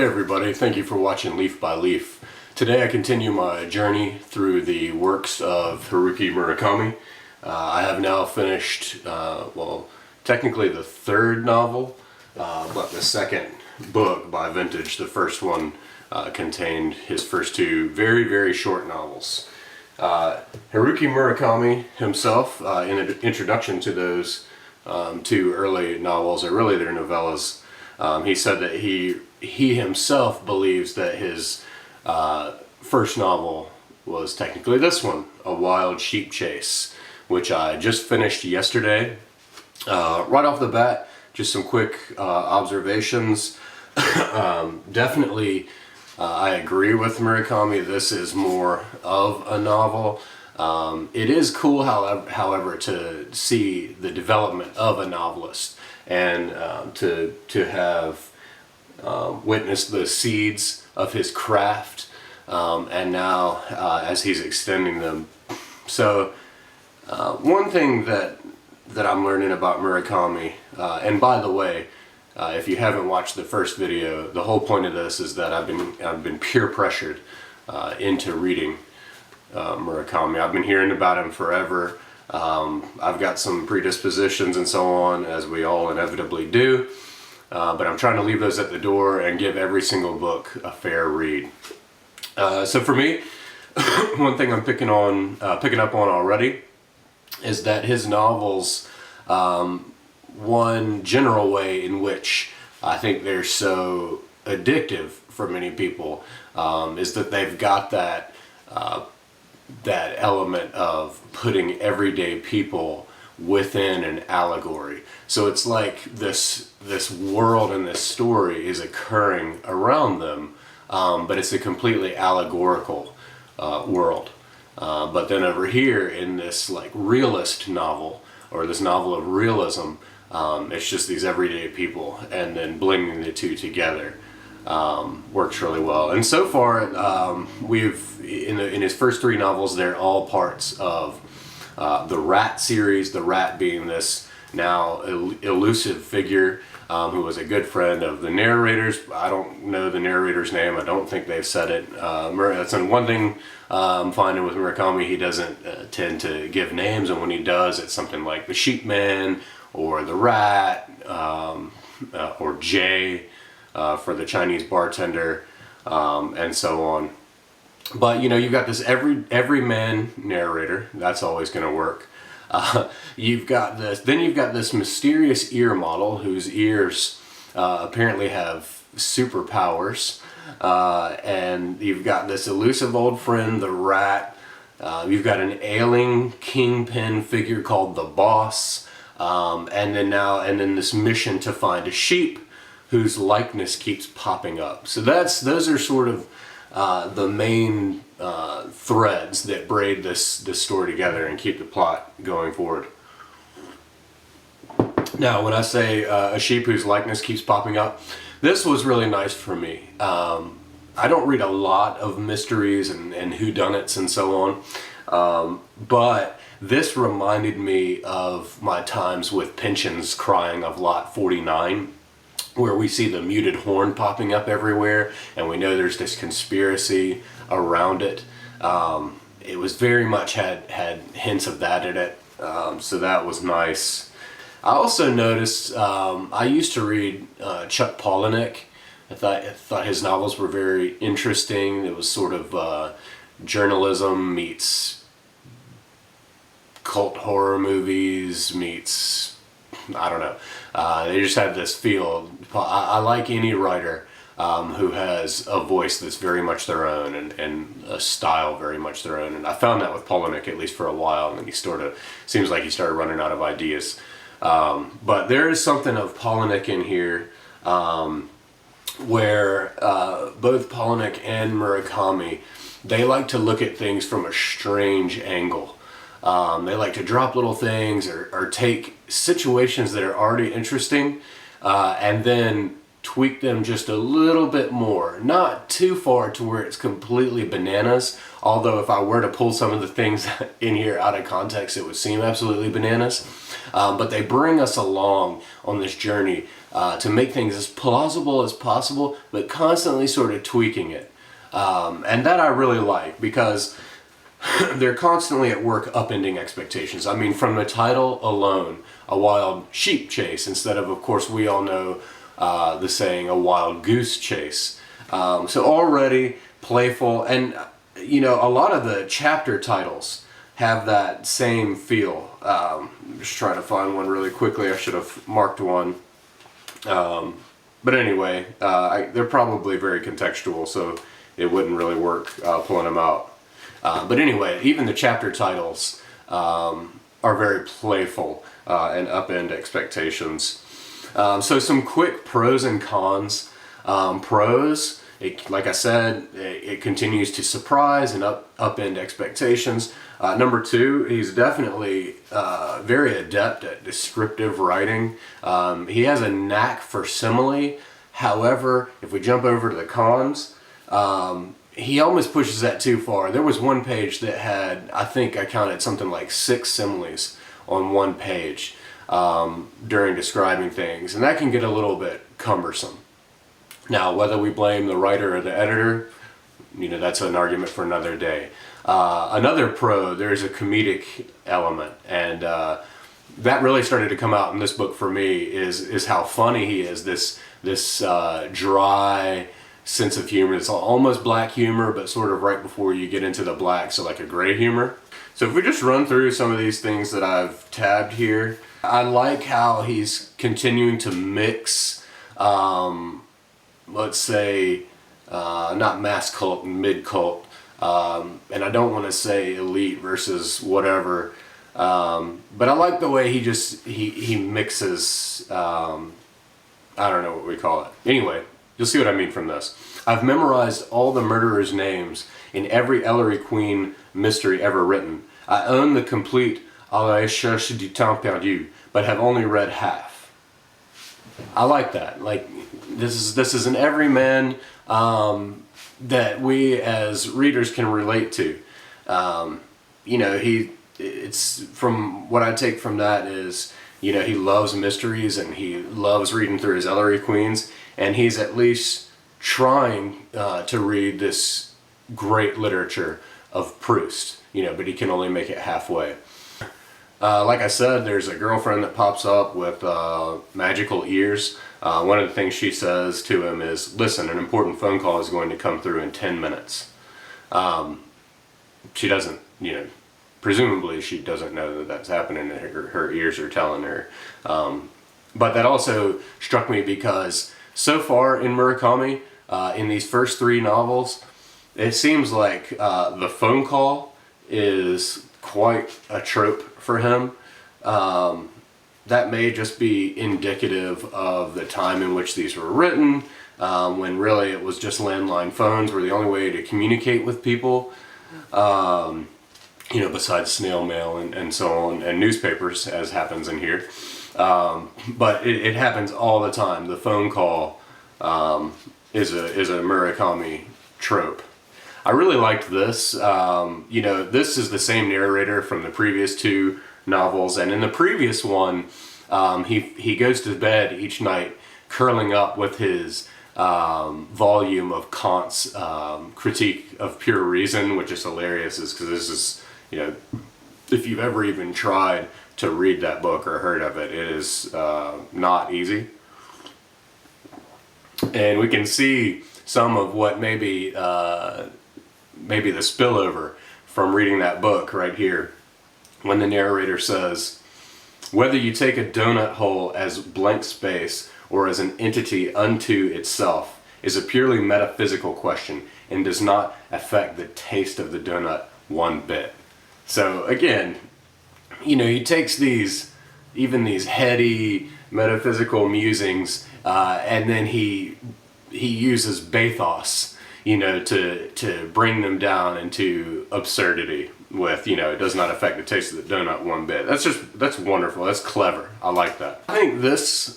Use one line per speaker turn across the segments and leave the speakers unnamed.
Hey everybody, thank you for watching Leaf by Leaf. Today I continue my journey through the works of Haruki Murakami. I have now finished, technically the third novel, but the second book by Vintage. The first one contained his first two very, very short novels. Haruki Murakami himself, in an introduction to those two early novels, or really their novellas, he said that he himself believes that his first novel was technically this one, A Wild Sheep Chase, which I just finished yesterday. Right off the bat, just some quick observations. Definitely, I agree with Murakami. This is more of a novel. It is cool, however, to see the development of a novelist and to have witnessed the seeds of his craft, and now as he's extending them. So one thing that I'm learning about Murakami, and by the way, if you haven't watched the first video, the whole point of this is that I've been peer pressured into reading Murakami. I've been hearing about him forever. I've got some predispositions and so on, as we all inevitably do. But I'm trying to leave those at the door and give every single book a fair read. So for me, one thing I'm picking up on already is that his novels, one general way in which I think they're so addictive for many people, is that they've got that element of putting everyday people within an allegory. So it's like this world and this story is occurring around them, but it's a completely allegorical world. But then over here in this like realist novel, or this novel of realism, it's just these everyday people, and then blending the two together works really well. And so far, in his first three novels, they're all parts of the Rat series, the Rat being this now elusive figure who was a good friend of the narrators. I don't know the narrator's name. I don't think they've said it. That's one thing I'm finding with Murakami. He doesn't tend to give names, and when he does, it's something like the Sheep Man or the Rat, or Jay for the Chinese bartender, and so on. But you've got this everyman narrator. That's always going to work. You've got this mysterious ear model whose ears apparently have superpowers, and you've got this elusive old friend, the Rat. You've got an ailing kingpin figure called the Boss, and then this mission to find a sheep whose likeness keeps popping up. So those are sort of the main threads that braid this story together and keep the plot going forward. Now, when I say a sheep whose likeness keeps popping up, this was really nice for me. I don't read a lot of mysteries and whodunits and so on, but this reminded me of my times with Pynchon's Crying of Lot 49, where we see the muted horn popping up everywhere, and we know there's this conspiracy around it. It was very much had hints of that in it, so that was nice. I also noticed, I used to read Chuck Palahniuk. I thought his novels were very interesting. It was sort of journalism meets cult horror movies meets, I don't know. They just have this feel. I like any writer who has a voice that's very much their own, and a style very much their own. And I found that with Palahniuk, at least for a while, and then he seems like he started running out of ideas. But there is something of Palahniuk in here, where both Palahniuk and Murakami, they like to look at things from a strange angle. They like to drop little things or take situations that are already interesting and then tweak them just a little bit more. Not too far to where it's completely bananas, although if I were to pull some of the things in here out of context, it would seem absolutely bananas. but they bring us along on this journey to make things as plausible as possible, but constantly sort of tweaking it. And that I really like, because they're constantly at work upending expectations. I mean, from the title alone, a wild sheep chase, instead of course, we all know the saying, a wild goose chase. So already playful, and you know, a lot of the chapter titles have that same feel. I'm just trying to find one really quickly. I should have marked one. But anyway, they're probably very contextual, so it wouldn't really work pulling them out. But anyway, even the chapter titles are very playful and upend expectations. So some quick pros and cons. Pros, like I said, it continues to surprise and upend expectations. Number two, he's definitely very adept at descriptive writing. He has a knack for simile. However, if we jump over to the cons, he almost pushes that too far. There was one page that had, I think I counted something like 6 similes on one page during describing things, and that can get a little bit cumbersome. Now, whether we blame the writer or the editor, you know, that's an argument for another day. Another pro, there's a comedic element, and that really started to come out in this book for me, is how funny he is. This dry sense of humor. It's almost black humor, but sort of right before you get into the black, so like a gray humor. So if we just run through some of these things that I've tabbed here, I like how he's continuing to mix, let's say, not mass cult and mid cult, and I don't want to say elite versus whatever, but I like the way he mixes, I don't know what we call it. Anyway, you'll see what I mean from this. I've memorized all the murderers' names in every Ellery Queen mystery ever written. I own the complete À la recherche du temps perdu, but have only read half. I like that. Like, this is an everyman that we as readers can relate to. You know, it's from what I take from that is, you know, he loves mysteries and he loves reading through his Ellery Queens, and he's at least trying to read this great literature of Proust, you know, but he can only make it halfway. Like I said, there's a girlfriend that pops up with magical ears. One of the things she says to him is, listen, an important phone call is going to come through in 10 minutes. She doesn't, you know, presumably she doesn't know that that's happening, and her ears are telling her. But that also struck me because so far in Murakami, in these first 3 novels, it seems like the phone call is quite a trope for him. That may just be indicative of the time in which these were written, when really it was just landline phones were the only way to communicate with people, you know, besides snail mail and so on, and newspapers, as happens in here. But it happens all the time. The phone call is a Murakami trope. I really liked this. You know, this is the same narrator from the previous 2 novels, and in the previous one, he goes to bed each night curling up with his volume of Kant's Critique of Pure Reason, which is hilarious, because this is, you know, if you've ever even tried to read that book or heard of it, it is not easy. And we can see some of what maybe the spillover from reading that book right here, when the narrator says, whether you take a donut hole as blank space or as an entity unto itself is a purely metaphysical question and does not affect the taste of the donut one bit. So again, you know, he takes these heady metaphysical musings, and then he uses bathos, you know, to bring them down into absurdity with, you know, it does not affect the taste of the donut one bit. That's wonderful. That's clever. I like that. I think this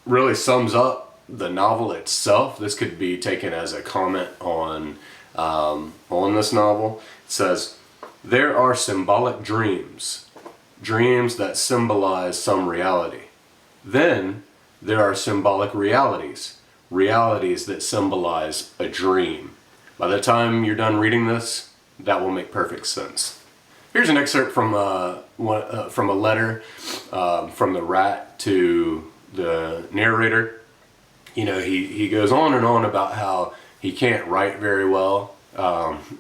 really sums up the novel itself. This could be taken as a comment on this novel. It says, there are symbolic dreams, dreams that symbolize some reality. Then there are symbolic realities, realities that symbolize a dream. By the time you're done reading this, that will make perfect sense. Here's an excerpt from a letter from the rat to the narrator. You know, he goes on and on about how he can't write very well,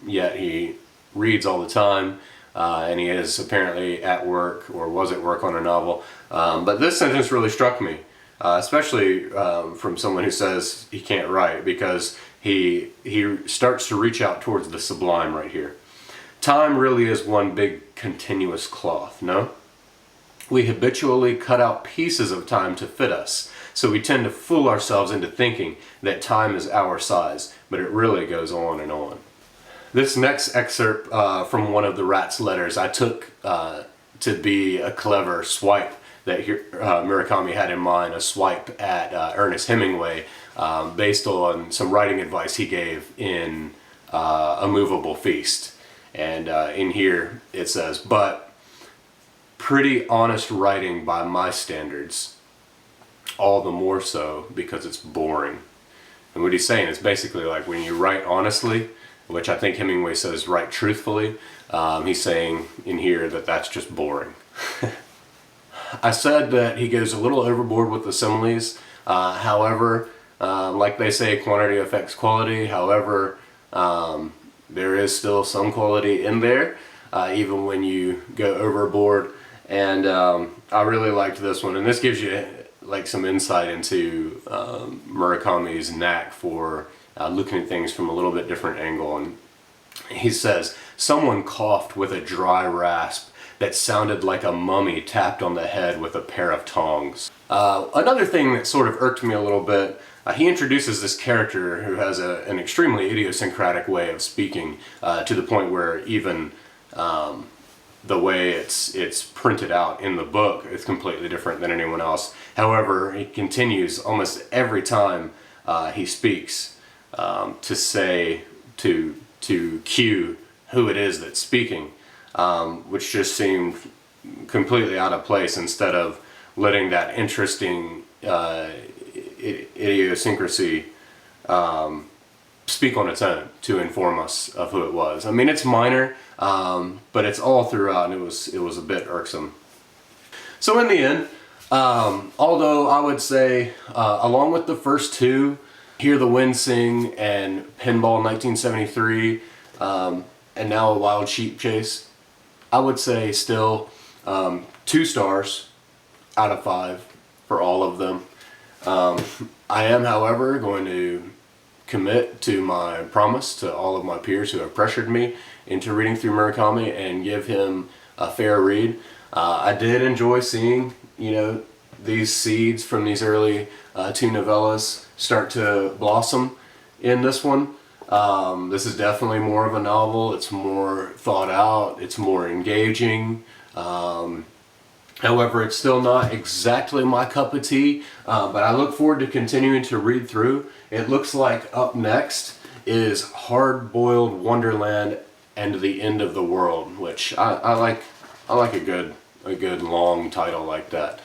yet he reads all the time, and he is apparently at work or was at work on a novel. But this sentence really struck me, especially from someone who says he can't write, because he starts to reach out towards the sublime right here. Time really is one big continuous cloth, no? We habitually cut out pieces of time to fit us, so we tend to fool ourselves into thinking that time is our size, but it really goes on and on. This next excerpt from one of the rat's letters I took to be a clever swipe that Murakami had in mind, a swipe at Ernest Hemingway, based on some writing advice he gave in A Movable Feast. And in here it says, "But pretty honest writing by my standards, all the more so because it's boring." And what he's saying is basically like when you write honestly, which I think Hemingway says write truthfully, he's saying in here that that's just boring. I said that he goes a little overboard with the similes. However, like they say, quantity affects quality. However, there is still some quality in there, even when you go overboard. And I really liked this one. And this gives you like some insight into Murakami's knack for looking at things from a little bit different angle. And he says, "Someone coughed with a dry rasp that sounded like a mummy tapped on the head with a pair of tongs." Another thing that sort of irked me a little bit, he introduces this character who has an extremely idiosyncratic way of speaking, to the point where even the way it's printed out in the book is completely different than anyone else. However, he continues almost every time he speaks to say, to cue who it is that's speaking, which just seemed completely out of place, instead of letting that interesting idiosyncrasy speak on its own to inform us of who it was. I mean, it's minor, but it's all throughout, and it was a bit irksome. So in the end, although I would say, along with the first two, Hear the Wind Sing and Pinball 1973, and now A Wild Sheep Chase, I would say still 2 stars out of 5 for all of them. I am, however, going to commit to my promise to all of my peers who have pressured me into reading through Murakami and give him a fair read. I did enjoy seeing, you know, these seeds from these early 2 novellas start to blossom in this one. This is definitely more of a novel. It's more thought out. It's more engaging. However, it's still not exactly my cup of tea, but I look forward to continuing to read through. It looks like up next is Hard-Boiled Wonderland and the End of the World, which I like a good long title like that.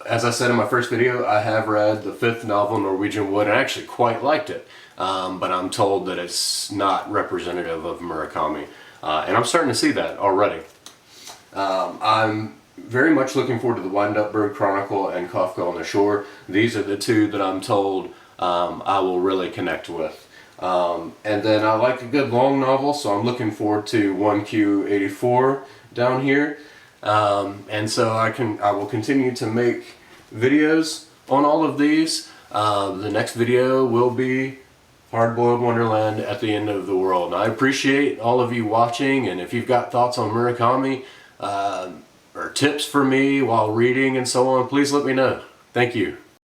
As I said in my first video, I have read the 5th novel, Norwegian Wood, and I actually quite liked it, but I'm told that it's not representative of Murakami, and I'm starting to see that already. I'm very much looking forward to the Wind-Up Bird Chronicle and Kafka on the Shore. These are the 2 that I'm told I will really connect with. And then I like a good long novel, so I'm looking forward to 1Q84 down here. And so I will continue to make videos on all of these. The next video will be Hard-Boiled Wonderland at the End of the World. And I appreciate all of you watching, and if you've got thoughts on Murakami, or tips for me while reading and so on, please let me know. Thank you.